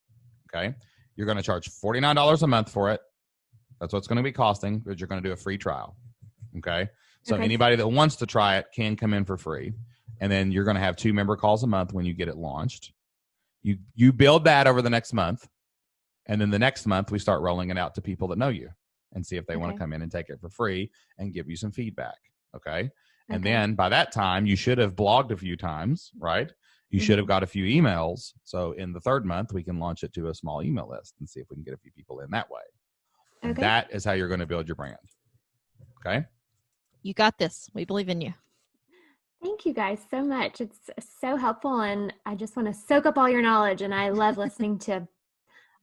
Okay. You're going to charge $49 a month for it. That's what it's going to be costing, but you're going to do a free trial. Okay. So anybody that wants to try it can come in for free. And then you're going to have 2 member calls a month when you get it launched. You build that over the next month. And then the next month we start rolling it out to people that know you and see if they want to come in and take it for free and give you some feedback. Okay. And then by that time, you should have blogged a few times, right? You should have got a few emails. So in the 3rd month, we can launch it to a small email list and see if we can get a few people in that way. And that is how you're going to build your brand. Okay. You got this. We believe in you. Thank you guys so much. It's so helpful, and I just want to soak up all your knowledge, and I love listening to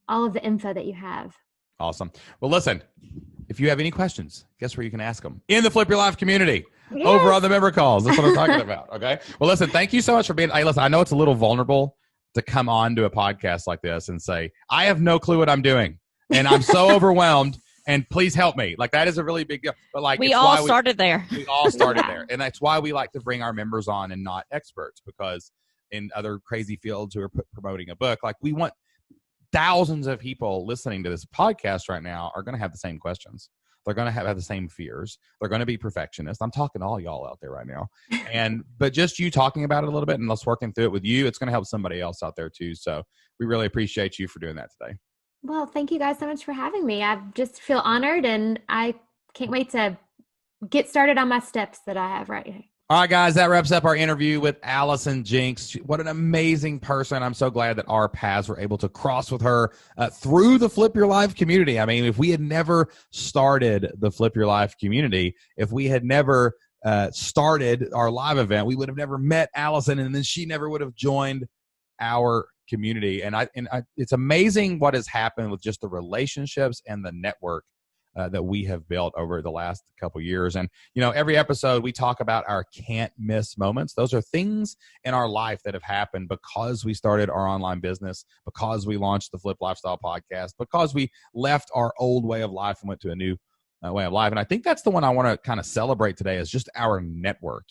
all of the info that you have. Awesome. Well, listen, if you have any questions, guess where you can ask them? In the Flip Your Life community. Over on the member calls. That's what I'm talking about. Okay. Well, listen, thank you so much for being. Hey, listen, I know it's a little vulnerable to come on to a podcast like this and say, I have no clue what I'm doing, and I'm so overwhelmed. And please help me. Like, that is a really big deal. But like, we all started there. We all started there. And that's why we like to bring our members on and not experts, because in other crazy fields who are promoting a book, like, we want thousands of people listening to this podcast right now are going to have the same questions. They're going to have the same fears. They're going to be perfectionists. I'm talking to all y'all out there right now. But just you talking about it a little bit and us working through it with you, it's going to help somebody else out there too. So we really appreciate you for doing that today. Well, thank you guys so much for having me. I just feel honored, and I can't wait to get started on my steps that I have right here. All right, guys, that wraps up our interview with Allison Jinks. What an amazing person. I'm so glad that our paths were able to cross with her through the Flip Your Life community. I mean, if we had never started the Flip Your Life community, if we had never started our live event, we would have never met Allison, and then she never would have joined our community. And it's amazing what has happened with just the relationships and the network that we have built over the last couple years. And, every episode we talk about our can't miss moments. Those are things in our life that have happened because we started our online business, because we launched the Flip Lifestyle podcast, because we left our old way of life and went to a new way of life. And I think that's the one I want to kind of celebrate today, is just our network.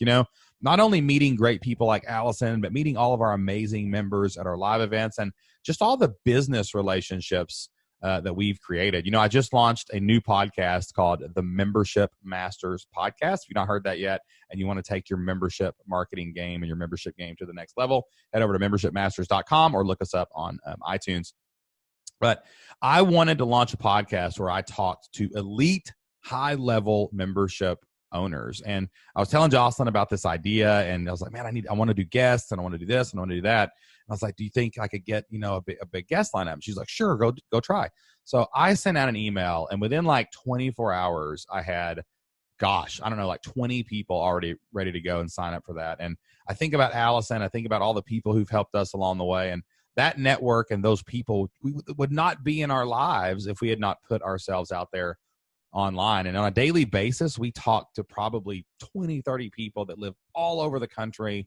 Not only meeting great people like Allison, but meeting all of our amazing members at our live events, and just all the business relationships that we've created. I just launched a new podcast called the Membership Masters Podcast. If you've not heard that yet and you want to take your membership marketing game and your membership game to the next level, head over to membershipmasters.com or look us up on iTunes. But I wanted to launch a podcast where I talked to elite high-level membership owners. And I was telling Jocelyn about this idea, and I was like, man, I want to do guests, and I want to do this, and I want to do that. And I was like, do you think I could get, a big guest lineup? And she's like, sure, go try. So I sent out an email, and within like 24 hours, I had, like 20 people already ready to go and sign up for that. And I think about Allison, I think about all the people who've helped us along the way, and that network and those people would not be in our lives if we had not put ourselves out there online. And on a daily basis, we talk to probably 20, 30 people that live all over the country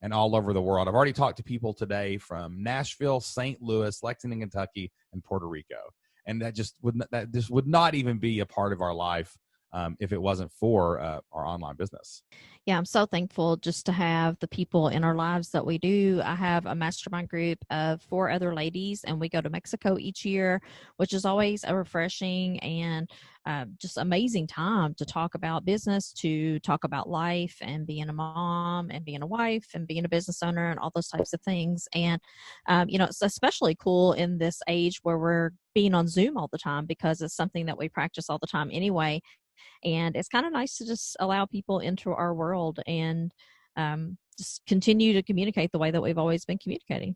and all over the world. I've already talked to people today from Nashville, St. Louis, Lexington, Kentucky, and Puerto Rico. And that just would not even be a part of our life if it wasn't for our online business. Yeah, I'm so thankful just to have the people in our lives that we do. I have a mastermind group of 4 other ladies, and we go to Mexico each year, which is always a refreshing and just amazing time to talk about business, to talk about life and being a mom and being a wife and being a business owner and all those types of things. And, it's especially cool in this age where we're being on Zoom all the time, because it's something that we practice all the time anyway. And it's kind of nice to just allow people into our world and just continue to communicate the way that we've always been communicating.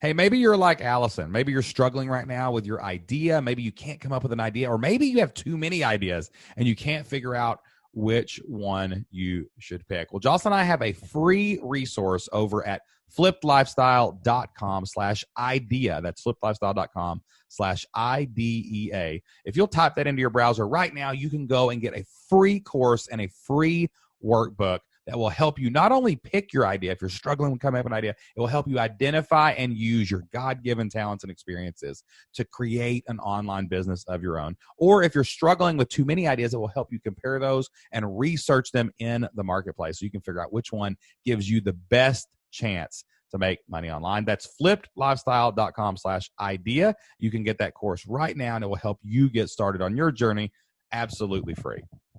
Hey, maybe you're like Allison. Maybe you're struggling right now with your idea. Maybe you can't come up with an idea, or maybe you have too many ideas and you can't figure out which one you should pick. Well, Jocelyn and I have a free resource over at flippedlifestyle.com/idea. That's flippedlifestyle.com/IDEA. If you'll type that into your browser right now, you can go and get a free course and a free workbook that will help you not only pick your idea. If you're struggling with coming up with an idea, it will help you identify and use your God-given talents and experiences to create an online business of your own. Or if you're struggling with too many ideas, it will help you compare those and research them in the marketplace so you can figure out which one gives you the best chance to make money online. That's flippedlifestyle.com/idea. You can get that course right now, and it will help you get started on your journey absolutely free.